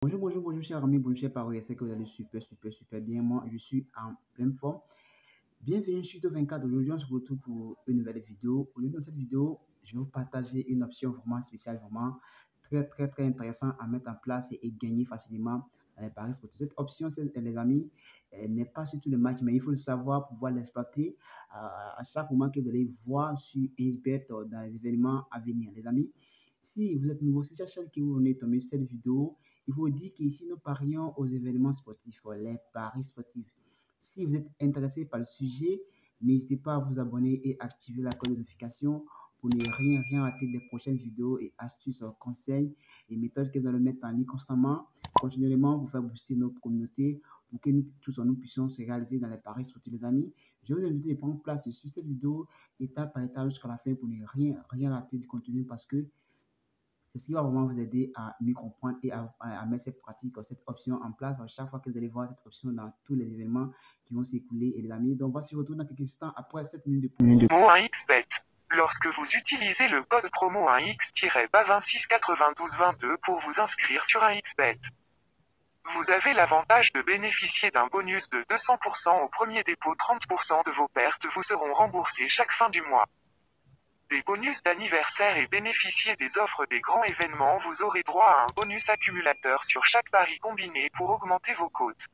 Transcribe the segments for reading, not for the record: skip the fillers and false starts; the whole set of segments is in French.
Bonjour, chers amis, bonjour, chers parents. J'espère que vous allez super bien. Moi, je suis en pleine forme. Bienvenue sur Tuto 24. Aujourd'hui, on se retrouve pour une nouvelle vidéo. Aujourd'hui, dans cette vidéo, je vais vous partager une option vraiment spéciale, vraiment très intéressante à mettre en place et gagner facilement dans les paris sportifs. Cette option, les amis, elle n'est pas sur tous les matchs, mais il faut le savoir pour pouvoir l'exploiter à chaque moment que vous allez voir sur XBet dans les événements à venir. Les amis, si vous êtes nouveau, si c'est la chaîne que vous venez tomber sur cette vidéo, il faut dire qu'ici, nous parions aux événements sportifs, les paris sportifs. Si vous êtes intéressé par le sujet, n'hésitez pas à vous abonner et activer la cloche de notification pour ne rien rater des prochaines vidéos et astuces, conseils et méthodes que nous allons mettre en ligne constamment, continuellement pour faire booster notre communauté, pour que nous tous nous puissions se réaliser dans les paris sportifs, les amis. Je vous invite à prendre place sur cette vidéo étape par étape jusqu'à la fin pour ne rien rater du contenu parce que c'est ce qui va vraiment vous aider à mieux comprendre et à mettre cette pratique, cette option en place chaque fois que vous allez voir cette option dans tous les événements qui vont s'écouler, et les amis. Donc, on va se retrouver dans quelques instants après 7 minutes de promo. Promo 1xBet. Lorsque vous utilisez le code promo 1x-BA269222 pour vous inscrire sur 1xBet, vous avez l'avantage de bénéficier d'un bonus de 200% au premier dépôt. 30% de vos pertes vous seront remboursées chaque fin du mois. Des bonus d'anniversaire et bénéficier des offres des grands événements. Vous aurez droit à un bonus accumulateur sur chaque pari combiné pour augmenter vos cotes.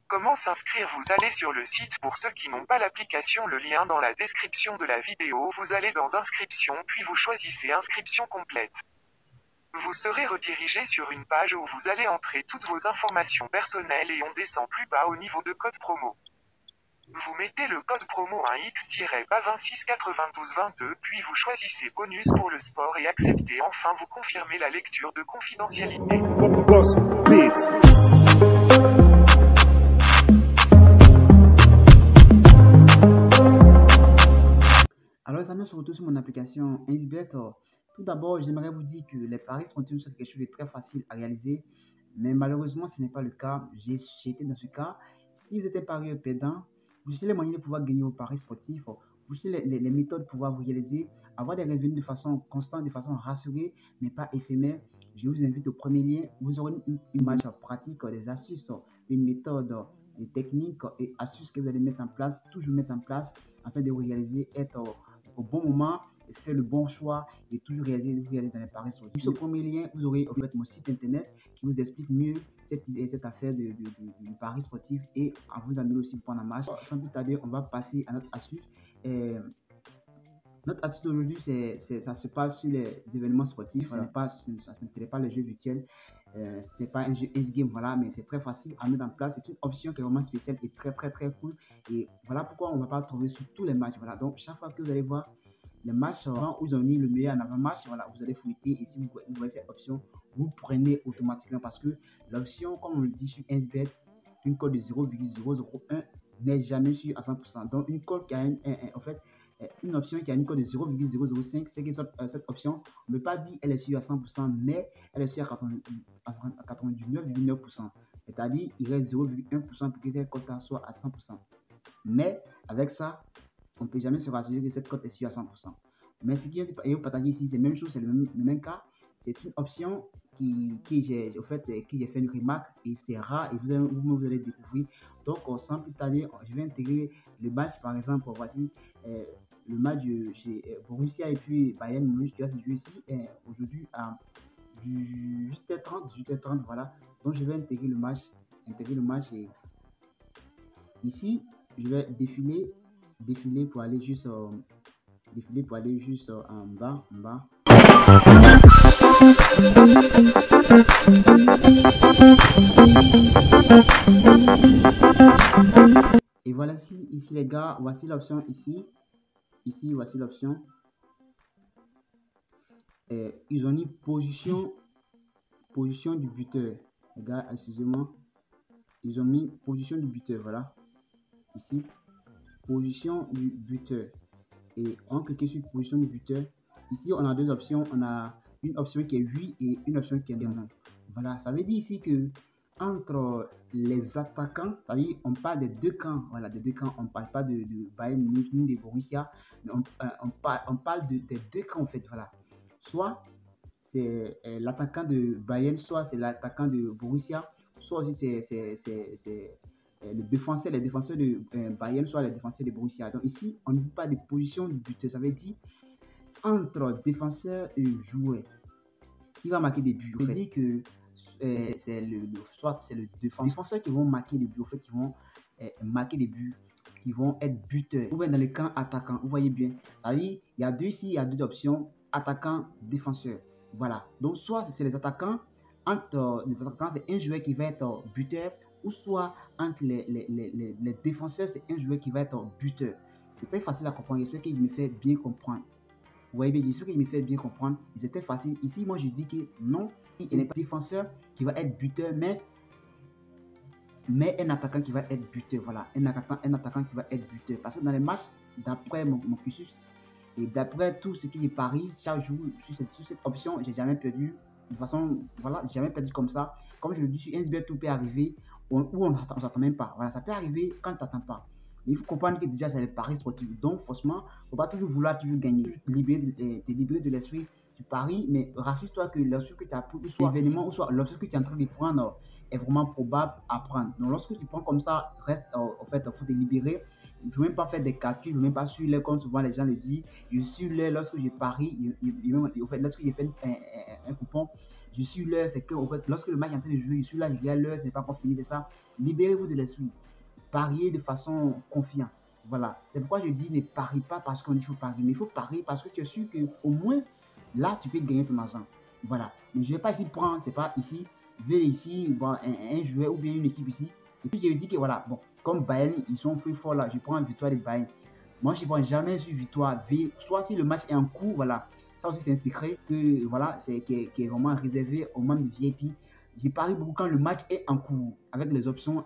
Comment s'inscrire? Vous allez sur le site. Pour ceux qui n'ont pas l'application, le lien dans la description de la vidéo. Vous allez dans Inscription puis vous choisissez Inscription complète. Vous serez redirigé sur une page où vous allez entrer toutes vos informations personnelles et on descend plus bas au niveau de code promo. Vous mettez le code promo 1x-BA269222 puis vous choisissez bonus pour le sport et acceptez. Enfin vous confirmez la lecture de confidentialité. Alors les amis, on se retrouve sur mon application XBet. Tout d'abord, j'aimerais vous dire que les paris sportifs sont quelque chose de très facile à réaliser, mais malheureusement, ce n'est pas le cas. J'ai été dans ce cas. Si vous êtes un parieur perdant, vous cherchez les moyens de pouvoir gagner vos paris sportifs, vous cherchez les méthodes pour pouvoir vous réaliser, avoir des revenus de façon constante, de façon rassurée, mais pas éphémère. Je vous invite au premier lien. Vous aurez une marche pratique, des astuces, une méthode, des techniques et astuces que vous allez mettre en place, toujours mettre en place, afin de vous réaliser, être au bon moment, faire le bon choix et toujours réaliser dans les paris sportifs. Sur ce premier lien, vous aurez en fait mon site internet qui vous explique mieux cette affaire de paris sportif et à vous amener aussi pour la marche. Sans plus tarder, on va passer à notre astuce. Notre astuce d'aujourd'hui, ça se passe sur les événements sportifs. Voilà. Ce n'est pas le jeu virtuel. Ce n'est pas un jeu S-game, voilà, mais c'est très facile à mettre en place. C'est une option qui est vraiment spéciale et très cool. Et voilà pourquoi on ne va pas trouver sur tous les matchs. Voilà. Donc, chaque fois que vous allez voir les matchs où ils ont mis le meilleur en avant-match, voilà, vous allez fouiller et si vous voyez cette option, vous prenez automatiquement parce que l'option, comme on le dit sur SBet, une cote de 0,001 n'est jamais sûre à 100%. Donc, une cote qui a en fait, une option qui a une cote de 0,005, c'est que cette option, on ne peut pas dire qu'elle est sûre à 100%, mais elle est sûre à 99,9%. C'est-à-dire, il reste 0,1% pour que cette cote soit à 100%. Mais avec ça, on ne peut jamais se rassurer que cette cote est sûre à 100%. Mais ce qui est partagé ici, c'est la même chose, c'est le même cas. C'est une option qui j'ai fait une remarque et c'est rare et vous allez découvrir. Donc, sans plus tarder, je vais intégrer le match, par exemple, voici le match chez Borussia et puis Bayern Munich qui va se jouer ici aujourd'hui à 18h30, voilà. Donc, je vais intégrer le match et ici, je vais défiler pour aller juste en bas. Et voilà ici les gars, voici l'option ici, voici l'option. Ils ont mis position du buteur. Les gars, excusez-moi. Ils ont mis position du buteur, voilà. Ici, position du buteur. Et on clique sur position du buteur. Ici, on a deux options. On a une option qui est oui et une option qui est non. Voilà, ça veut dire ici que entre les attaquants, ça veut dire on parle des deux camps. Voilà, des deux camps. On ne parle pas de Bayern Munich ni de Borussia, mais on parle des deux camps en fait. Voilà. Soit c'est l'attaquant de Bayern, soit c'est l'attaquant de Borussia, soit aussi c'est le défenseur, les défenseurs de Bayern, soit les défenseurs de Borussia. Donc ici, on ne dit pas de position de buteur. Ça veut dire entre défenseur et joueur qui va marquer des buts. Ça veut dire que soit c'est le défenseur qui vont marquer des buts, qui vont marquer des buts, qui vont être buteurs. Ou bien dans le camp attaquant, vous voyez bien. C'est-à-dire, il y a deux ici, il y a deux options, attaquant, défenseur. Voilà. Donc soit c'est les attaquants, entre les attaquants, c'est un joueur qui va être buteur, ou soit entre les défenseurs, c'est un joueur qui va être buteur. C'est très facile à comprendre. J'espère qu'il me fait bien comprendre. Vous voyez bien, j'espère qu'il me fait bien comprendre. C'était facile. Ici, moi, je dis que non, il n'est pas défenseur qui va être buteur, mais un attaquant qui va être buteur. Voilà, un attaquant qui va être buteur. Parce que dans les matchs, d'après mon cursus et d'après tout ce qui est Paris, chaque jour, sur cette option, j'ai jamais perdu. De toute façon, voilà, j'ai jamais perdu comme ça. Comme je le dis, sur NSBet, tout peut arriver où on ne s'attend même pas. Voilà, ça peut arriver quand tu n'attends pas. Mais il faut comprendre que déjà, c'est le pari sportif. Donc, forcément, il ne faut pas toujours vouloir toujours gagner. Te libérer de l'esprit du pari, mais rassure-toi que lorsque tu as pris soit l'événement ou soit lorsque tu es en train de prendre est vraiment probable à prendre. Donc, lorsque tu prends comme ça, reste, en fait, il faut te libérer. Il ne faut même pas faire des calculs, il ne faut même pas suivre les comme souvent les gens le disent. Je suis l'heure lorsque j'ai pari, en fait, lorsque j'ai fait un coupon, je suis l'heure, c'est que en fait, lorsque le match est en train de jouer, je suis là, je regarde l'heure, ce n'est pas encore fini, c'est ça. Libérez-vous de l'esprit. Parier de façon confiante. Voilà. C'est pourquoi je dis ne parie pas parce qu'on dit qu'il faut parier, mais il faut parier parce que tu es sûr qu'au moins là, tu peux gagner ton argent. Voilà. Mais je ne vais pas ici prendre, c'est pas ici, vers ici, bon, un joueur ou bien une équipe ici. Et puis je dis que voilà, bon, comme Bayern, ils sont free fall là, je prends une victoire de Bayern. Moi, je ne prends jamais sur victoire V, soit si le match est en cours, voilà. Ça aussi, c'est un secret que, voilà, qui est vraiment réservé aux membres de VIP. Je parie beaucoup quand le match est en cours, avec les options,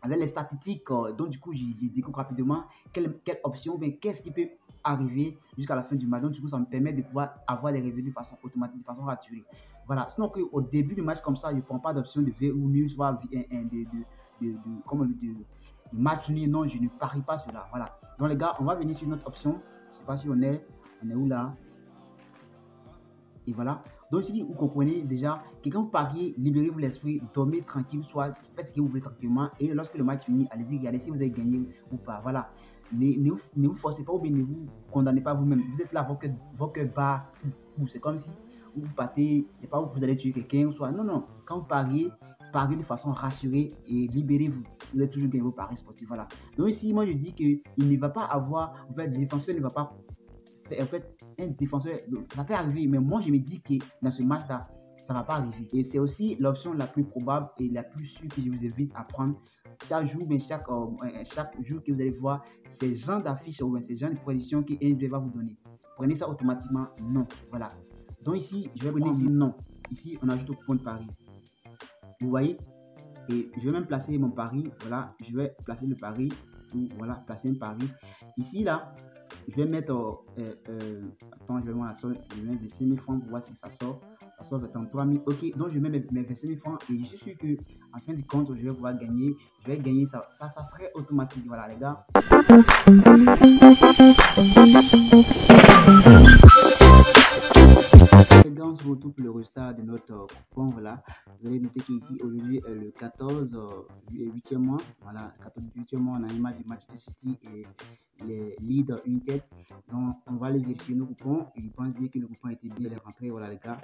avec les statistiques. Donc, du coup, j'ai découvert rapidement quelle option, mais qu'est-ce qui peut arriver jusqu'à la fin du match. Donc, du coup, ça me permet de pouvoir avoir les revenus de façon automatique, de façon rassurée. Voilà. Sinon, au début du match, comme ça, je ne prends pas d'option de V ou nul, soit de match nul. Non, je ne parie pas cela. Voilà. Donc, les gars, on va venir sur notre option. Je ne sais pas si on est où là. Et voilà. Donc, si vous comprenez déjà que quand vous pariez, libérez-vous l'esprit, dormez tranquille, soit faites ce que vous voulez tranquillement. Et lorsque le match finit, allez-y, regardez si vous avez gagné ou pas. Voilà. Ne vous forcez pas ou bien ne vous condamnez pas vous-même. Vous êtes là, votre cœur bat. C'est comme si vous partez, c'est pas où vous allez tuer quelqu'un ou soit. Non, non. Quand vous pariez de façon rassurée et libérez-vous. Vous êtes toujours gagné vos paris sportifs. Voilà. Donc, ici, moi, je dis qu'il ne va pas avoir, en fait, le défenseur ne va pas. En fait, un défenseur, ça peut arriver, mais moi je me dis que dans ce match-là, ça ne va pas arriver. Et c'est aussi l'option la plus probable et la plus sûre que je vous invite à prendre. Chaque jour, mais chaque jour que vous allez voir ces gens d'affiches ou ces gens de prédictions que NSBet va vous donner. Prenez ça automatiquement, non. Voilà. Donc ici, je vais prendre ici non. Ici, on ajoute au coupon de pari. Vous voyez? Et je vais même placer mon pari. Voilà, je vais placer le pari. Ou voilà, placer un pari. Ici, là, je vais mettre, attends, je vais voir la somme, je vais mettre 25 000 francs pour voir si ça sort. Ça sort 33 000. Ok, donc je vais mettre mes 25 000 francs et je suis sûr que en fin de compte, je vais pouvoir gagner. Je vais gagner ça. Ça serait automatique. Voilà, les gars. Les gars, on se retrouve pour le résultat de notre coupon. Voilà, vous allez noter qu'ici, aujourd'hui, le 14 du 8e mois, voilà, 14 du 8e mois, on a une match de Manchester City et les Leeds United. Donc, on va aller vérifier nos coupons. Je pense bien que le coupon a été bien rentré. Voilà, les gars.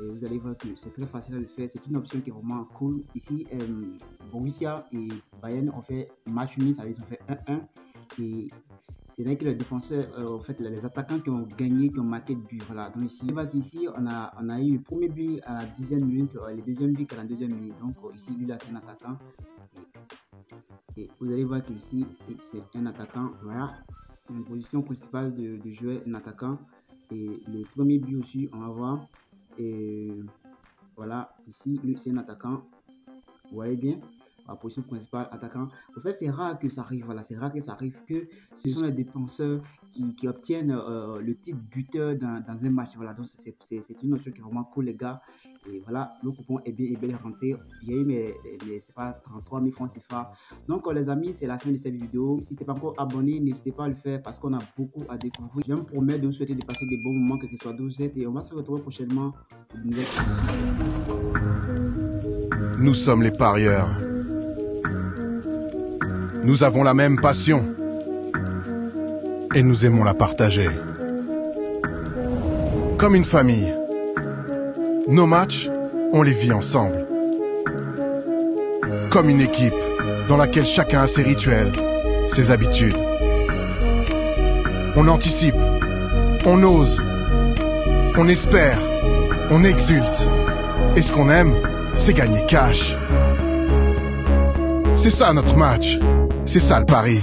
Et vous allez voir que c'est très facile à le faire. C'est une option qui est vraiment cool. Ici, Borussia et Bayern ont fait match nul, ça veut dire qu'ils ont fait 1-1. Et c'est vrai que les défenseurs, en fait, les attaquants qui ont gagné, qui ont marqué le but. Voilà. Donc ici, on voit qu'ici, on a eu le premier but à la 10e minute, le deuxième but à la 2e minute. Donc ici, lui là, c'est un attaquant. Et vous allez voir qu'ici, c'est un attaquant. Voilà. Une position principale de jouer un attaquant. Et le premier but aussi, on va voir. Et voilà, ici, lui, c'est un attaquant. Vous voyez bien. la position principale, attaquant. En fait, c'est rare que ça arrive. Voilà, c'est rare que ça arrive que ce sont les défenseurs qui obtiennent le titre buteur dans un match. Voilà, donc c'est une notion qui est vraiment cool, les gars. Et voilà, le coupon est bien rentré. Il y a eu c'est pas 33 000 francs CFA. Donc, les amis, c'est la fin de cette vidéo. Si tu n'es pas encore abonné, n'hésitez pas à le faire parce qu'on a beaucoup à découvrir. Je me promets de vous souhaiter de passer des bons moments, que ce soit d'où vous êtes. Et on va se retrouver prochainement pour une nouvelle vidéo. Nous sommes les parieurs. Nous avons la même passion. Et nous aimons la partager. Comme une famille. Nos matchs, on les vit ensemble. Comme une équipe dans laquelle chacun a ses rituels, ses habitudes. On anticipe, on ose, on espère, on exulte. Et ce qu'on aime, c'est gagner cash. C'est ça notre match, c'est ça le pari.